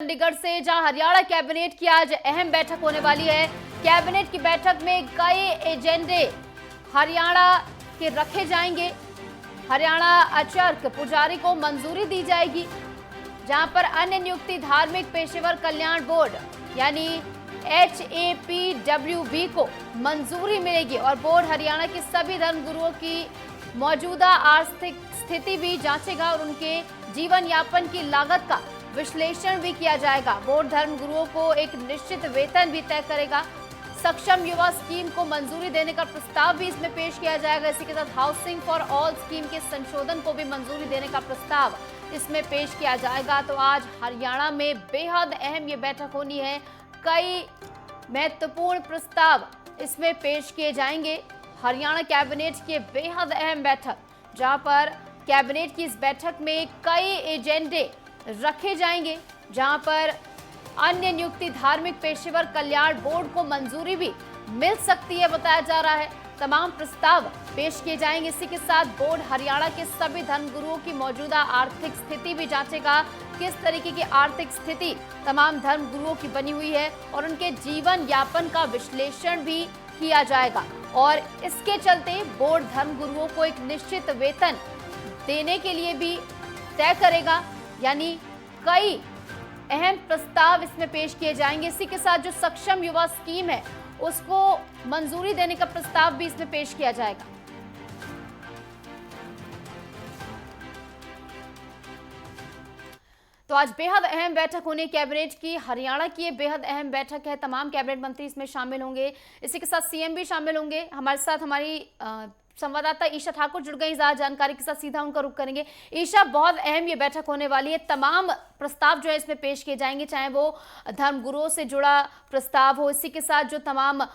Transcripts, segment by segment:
चंडीगढ़ से, जहां हरियाणा कैबिनेट की आज अहम बैठक होने वाली है। कैबिनेट की बैठक में कई एजेंडे हरियाणा के रखे जाएंगे। हरियाणा आचार्य पुजारी को मंजूरी दी जाएगी, जहां पर अन्य नियुक्ति धार्मिक पेशेवर कल्याण बोर्ड यानी HAPWB को मंजूरी मिलेगी और बोर्ड हरियाणा के सभी धर्मगुरुओं की मौजूदा आर्थिक स्थिति भी जांचेगा और उनके जीवन यापन की लागत का विश्लेषण भी किया जाएगा। बोर्ड धर्मगुरुओं को एक निश्चित वेतन भी तय करेगा। सक्षम युवा स्कीम को मंजूरी देने का प्रस्ताव भी इसमें पेश किया जाएगा। इसी के साथ हाउसिंग फॉर ऑल स्कीम के संशोधन को भी मंजूरी देने का प्रस्ताव इसमें पेश किया जाएगा। तो आज हरियाणा में बेहद अहम ये बैठक होनी है। कई महत्वपूर्ण प्रस्ताव इसमें पेश किए जाएंगे। हरियाणा कैबिनेट की बेहद अहम बैठक, जहां पर कैबिनेट की इस बैठक में कई एजेंडे रखे जाएंगे, जहां पर अन्य नियुक्ति धार्मिक पेशेवर कल्याण बोर्ड को मंजूरी भी मिल सकती है, बताया जा रहा है। तमाम प्रस्ताव पेश किए जाएंगे। इसी के साथ बोर्ड हरियाणा के सभी धर्मगुरुओं की मौजूदा आर्थिक स्थिति भी जांचेगा, किस तरीके की आर्थिक स्थिति तमाम धर्मगुरुओं की बनी हुई है और उनके जीवन यापन का विश्लेषण भी किया जाएगा। और इसके चलते बोर्ड धर्मगुरुओं को एक निश्चित वेतन देने के लिए भी तय करेगा, यानी कई अहम प्रस्ताव इसमें पेश किए जाएंगे। इसी के साथ जो सक्षम युवा स्कीम है उसको मंजूरी देने का प्रस्ताव भी इसमें पेश किया जाएगा। तो आज बेहद अहम बैठक होने कैबिनेट की, हरियाणा की ये बेहद अहम बैठक है। तमाम कैबिनेट मंत्री इसमें शामिल होंगे। इसी के साथ CM भी शामिल होंगे। हमारे साथ हमारी संवाददाता ईशा ठाकुर जुड़ गई ज्यादा जानकारी के साथ, सीधा उनका रुख करेंगे। ईशा, बहुत अहम ये बैठक होने वाली है। तमाम प्रस्ताव जो है इसमें पेश किए जाएंगे, चाहे वो धर्मगुरुओं से जुड़ा प्रस्ताव हो, इसी के साथ जो तमाम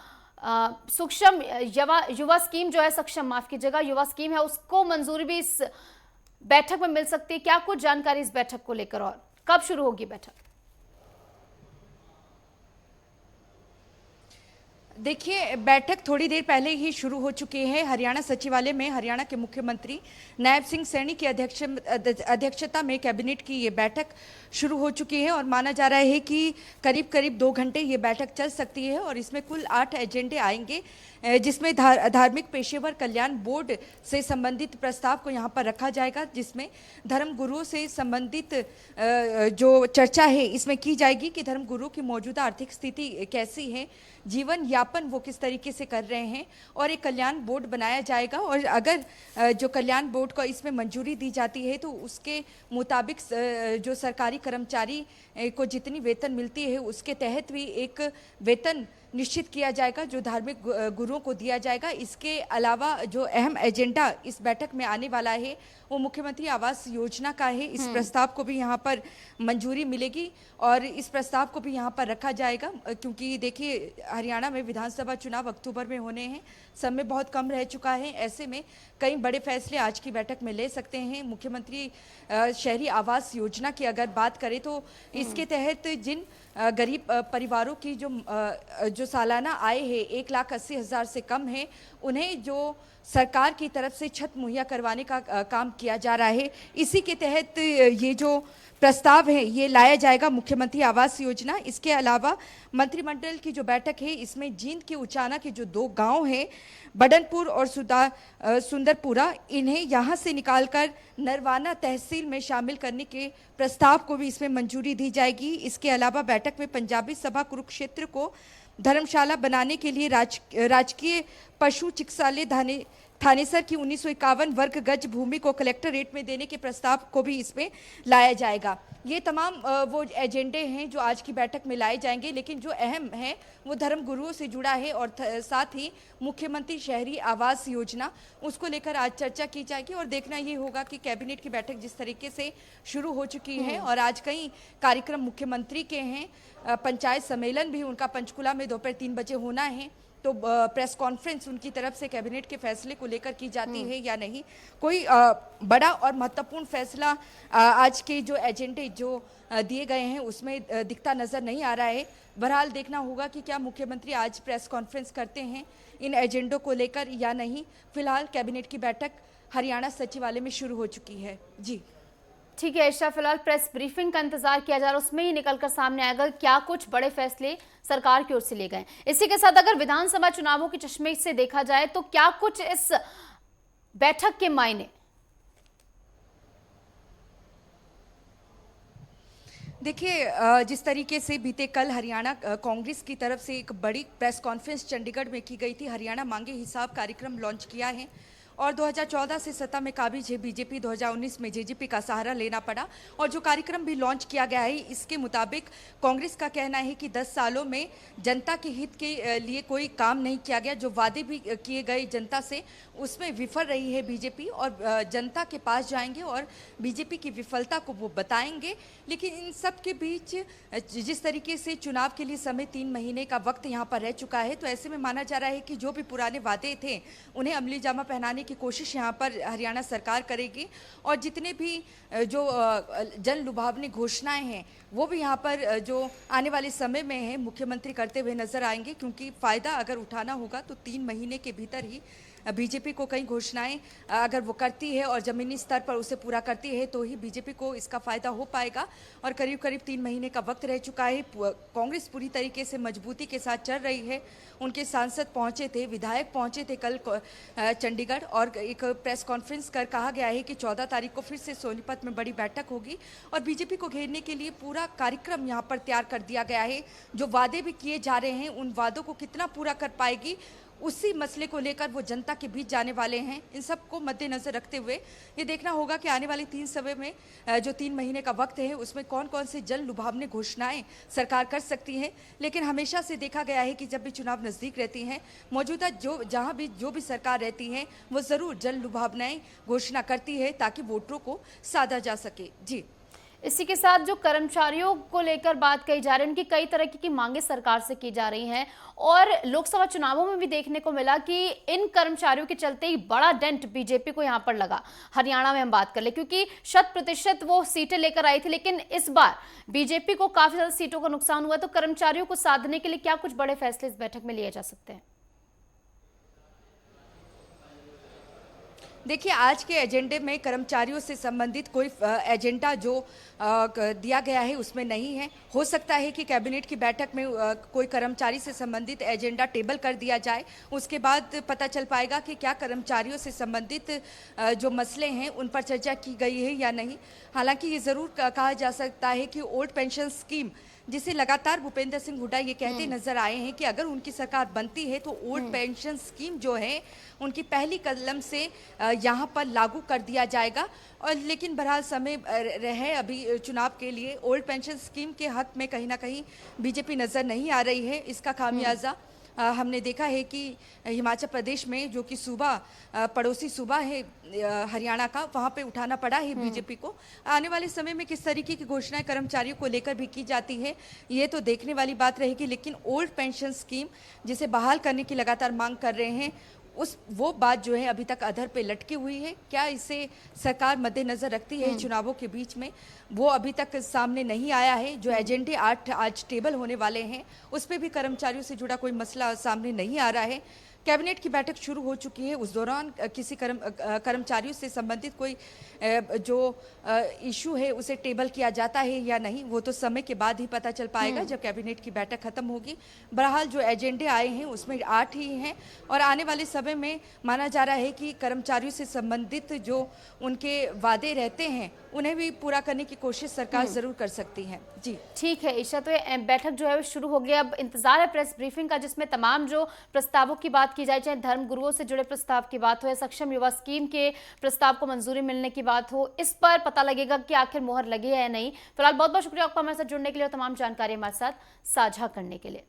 सूक्ष्म युवा स्कीम जो है, सक्षम माफ कीजिएगा, युवा स्कीम है, उसको मंजूरी भी इस बैठक में मिल सकती है। क्या कुछ जानकारी इस बैठक को लेकर और कब शुरू होगी बैठक? देखिए, बैठक थोड़ी देर पहले ही शुरू हो चुकी है। हरियाणा सचिवालय में हरियाणा के मुख्यमंत्री नायब सिंह सैनी की अध्यक्षता में कैबिनेट की ये बैठक शुरू हो चुकी है और माना जा रहा है कि करीब करीब 2 घंटे ये बैठक चल सकती है और इसमें कुल 8 एजेंडे आएंगे, जिसमें धार्मिक पेशेवर कल्याण बोर्ड से संबंधित प्रस्ताव को यहाँ पर रखा जाएगा, जिसमें धर्म गुरुओं से संबंधित जो चर्चा है इसमें की जाएगी कि धर्म गुरुओं की मौजूदा आर्थिक स्थिति कैसी है, जीवन यापन वो किस तरीके से कर रहे हैं, और एक कल्याण बोर्ड बनाया जाएगा। और अगर जो कल्याण बोर्ड को इसमें मंजूरी दी जाती है तो उसके मुताबिक जो सरकारी कर्मचारी को जितनी वेतन मिलती है उसके तहत भी एक वेतन निश्चित किया जाएगा जो धार्मिक गुरुओं को दिया जाएगा। इसके अलावा जो अहम एजेंडा इस बैठक में आने वाला है वो मुख्यमंत्री आवास योजना का है। इस प्रस्ताव को भी यहाँ पर मंजूरी मिलेगी और इस प्रस्ताव को भी यहाँ पर रखा जाएगा, क्योंकि देखिए हरियाणा में विधानसभा चुनाव अक्टूबर में होने हैं, समय बहुत कम रह चुका है। ऐसे में कई बड़े फैसले आज की बैठक में ले सकते हैं। मुख्यमंत्री शहरी आवास योजना की अगर बात करें तो इसके तहत जिन गरीब परिवारों की जो सालाना आय है 1,80,000 से कम है, उन्हें जो सरकार की तरफ से छत मुहैया करवाने का काम किया जा रहा है। इसी के तहत ये जो प्रस्ताव है ये लाया जाएगा, मुख्यमंत्री आवास योजना। इसके अलावा मंत्रिमंडल की जो बैठक है इसमें जींद के उचाना के जो 2 गांव हैं, बडनपुर और सुंदरपुरा, इन्हें यहाँ से निकालकर नरवाना तहसील में शामिल करने के प्रस्ताव को भी इसमें मंजूरी दी जाएगी। इसके अलावा बैठक में पंजाबी सभा कुरुक्षेत्र को धर्मशाला बनाने के लिए राजकीय पशु चिकित्सालय थानेसर की 1951 वर्ग गज भूमि को कलेक्टरेट में देने के प्रस्ताव को भी इसमें लाया जाएगा। ये तमाम वो एजेंडे हैं जो आज की बैठक में लाए जाएंगे, लेकिन जो अहम है वो धर्म गुरुओं से जुड़ा है और साथ ही मुख्यमंत्री शहरी आवास योजना, उसको लेकर आज चर्चा की जाएगी। और देखना ये होगा कि कैबिनेट की बैठक जिस तरीके से शुरू हो चुकी है और आज कई कार्यक्रम मुख्यमंत्री के हैं, पंचायत सम्मेलन भी उनका पंचकुला में दोपहर 3 बजे होना है, तो प्रेस कॉन्फ्रेंस उनकी तरफ से कैबिनेट के फैसले को लेकर की जाती है या नहीं, कोई बड़ा और महत्वपूर्ण फैसला आज के जो एजेंडे जो दिए गए हैं उसमें दिखता नजर नहीं आ रहा है। बहरहाल देखना होगा कि क्या मुख्यमंत्री आज प्रेस कॉन्फ्रेंस करते हैं इन एजेंडों को लेकर या नहीं। फिलहाल कैबिनेट की बैठक हरियाणा सचिवालय में शुरू हो चुकी है। जी ठीक है ईशा, फिलहाल प्रेस ब्रीफिंग का इंतजार किया जा रहा है, उसमें ही निकलकर सामने आएगा क्या कुछ बड़े फैसले सरकार की ओर से लिए गए। इसी के साथ अगर विधानसभा चुनावों के चश्मे से देखा जाए तो क्या कुछ इस बैठक के मायने। देखिए, जिस तरीके से बीते कल हरियाणा कांग्रेस की तरफ से एक बड़ी प्रेस कॉन्फ्रेंस चंडीगढ़ में की गई थी। हरियाणा मांगे हिसाब कार्यक्रम लॉन्च किया है और 2014 से सत्ता में काबिज है बीजेपी, 2019 में जेजेपी का सहारा लेना पड़ा और जो कार्यक्रम भी लॉन्च किया गया है इसके मुताबिक कांग्रेस का कहना है कि 10 सालों में जनता के हित के लिए कोई काम नहीं किया गया। जो वादे भी किए गए जनता से उसमें विफल रही है बीजेपी और जनता के पास जाएंगे और बीजेपी की विफलता को वो बताएंगे। लेकिन इन सब के बीच जिस तरीके से चुनाव के लिए समय 3 महीने का वक्त यहाँ पर रह चुका है, तो ऐसे में माना जा रहा है कि जो भी पुराने वादे थे उन्हें अमली जामा पहनाने की कोशिश यहाँ पर हरियाणा सरकार करेगी और जितने भी जो जन लुभावनी घोषणाएं हैं वो भी यहाँ पर जो आने वाले समय में है मुख्यमंत्री करते हुए नजर आएंगे। क्योंकि फायदा अगर उठाना होगा तो 3 महीने के भीतर ही बीजेपी को कई घोषणाएं अगर वो करती है और ज़मीनी स्तर पर उसे पूरा करती है तो ही बीजेपी को इसका फ़ायदा हो पाएगा। और करीब करीब 3 महीने का वक्त रह चुका है। कांग्रेस पूरी तरीके से मजबूती के साथ चल रही है। उनके सांसद पहुंचे थे, विधायक पहुंचे थे कल चंडीगढ़ और एक प्रेस कॉन्फ्रेंस कर कहा गया है कि 14 तारीख को फिर से सोनीपत में बड़ी बैठक होगी और बीजेपी को घेरने के लिए पूरा कार्यक्रम यहाँ पर तैयार कर दिया गया है। जो वादे भी किए जा रहे हैं उन वादों को कितना पूरा कर पाएगी उसी मसले को लेकर वो जनता के बीच जाने वाले हैं। इन सब को मद्देनजर रखते हुए ये देखना होगा कि आने वाले 3 समय में जो 3 महीने का वक्त है उसमें कौन कौन से जन लुभावनी घोषणाएं सरकार कर सकती है। लेकिन हमेशा से देखा गया है कि जब भी चुनाव नज़दीक रहती हैं मौजूदा जहां भी जो भी सरकार रहती है वो ज़रूर जन लुभावनाएं घोषणा करती है ताकि वोटरों को साधा जा सके। जी, इसी के साथ जो कर्मचारियों को लेकर बात कही जा रही है, उनकी कई तरह की मांगे सरकार से की जा रही हैं और लोकसभा चुनावों में भी देखने को मिला कि इन कर्मचारियों के चलते ही बड़ा डेंट बीजेपी को यहां पर लगा। हरियाणा में हम बात कर ले, क्योंकि 100% वो सीटें लेकर आई थी, लेकिन इस बार बीजेपी को काफी ज्यादा सीटों का नुकसान हुआ। तो कर्मचारियों को साधने के लिए क्या कुछ बड़े फैसले इस बैठक में लिए जा सकते हैं? देखिए, आज के एजेंडे में कर्मचारियों से संबंधित कोई एजेंडा जो दिया गया है उसमें नहीं है। हो सकता है कि कैबिनेट की बैठक में कोई कर्मचारी से संबंधित एजेंडा टेबल कर दिया जाए, उसके बाद पता चल पाएगा कि क्या कर्मचारियों से संबंधित जो मसले हैं उन पर चर्चा की गई है या नहीं। हालांकि ये ज़रूर कहा जा सकता है कि ओल्ड पेंशन स्कीम, जिसे लगातार भूपेंद्र सिंह हुड्डा ये कहते नजर आए हैं कि अगर उनकी सरकार बनती है तो ओल्ड पेंशन स्कीम जो है उनकी पहली कदम से यहाँ पर लागू कर दिया जाएगा। और लेकिन बहरहाल समय रहे अभी चुनाव के लिए, ओल्ड पेंशन स्कीम के हक में कहीं ना कहीं बीजेपी नज़र नहीं आ रही है। इसका खामियाजा हमने देखा है कि हिमाचल प्रदेश में जो कि सूबा पड़ोसी सूबा है हरियाणा का, वहाँ पे उठाना पड़ा है बीजेपी को। आने वाले समय में किस तरीके की घोषणाएं कर्मचारियों को लेकर भी की जाती है ये तो देखने वाली बात रहेगी। लेकिन ओल्ड पेंशन स्कीम जिसे बहाल करने की लगातार मांग कर रहे हैं वो बात जो है अभी तक अधर पे लटकी हुई है। क्या इसे सरकार मद्देनजर रखती है चुनावों के बीच में, वो अभी तक सामने नहीं आया है। जो एजेंडे आज टेबल होने वाले हैं उस पर भी कर्मचारियों से जुड़ा कोई मसला सामने नहीं आ रहा है। कैबिनेट की बैठक शुरू हो चुकी है, उस दौरान किसी कर्मचारियों से संबंधित कोई जो इशू है उसे टेबल किया जाता है या नहीं, वो तो समय के बाद ही पता चल पाएगा जब कैबिनेट की बैठक खत्म होगी। बहरहाल जो एजेंडे आए हैं उसमें 8 ही हैं और आने वाले समय में माना जा रहा है कि कर्मचारियों से संबंधित जो उनके वादे रहते हैं उन्हें भी पूरा करने की कोशिश सरकार जरूर कर सकती है। जी, ठीक है ईशा, तो ये बैठक जो है शुरू हो गई। अब इंतजार है प्रेस ब्रीफिंग का, जिसमें तमाम जो प्रस्तावों की बात की जाए, चाहे धर्म गुरुओं से जुड़े प्रस्ताव की बात हो या सक्षम युवा स्कीम के प्रस्ताव को मंजूरी मिलने की बात हो, इस पर पता लगेगा कि आखिर मोहर लगी है या नहीं। फिलहाल बहुत बहुत शुक्रिया आपका हमारे साथ जुड़ने के लिए और तमाम जानकारी हमारे साथ साझा करने के लिए।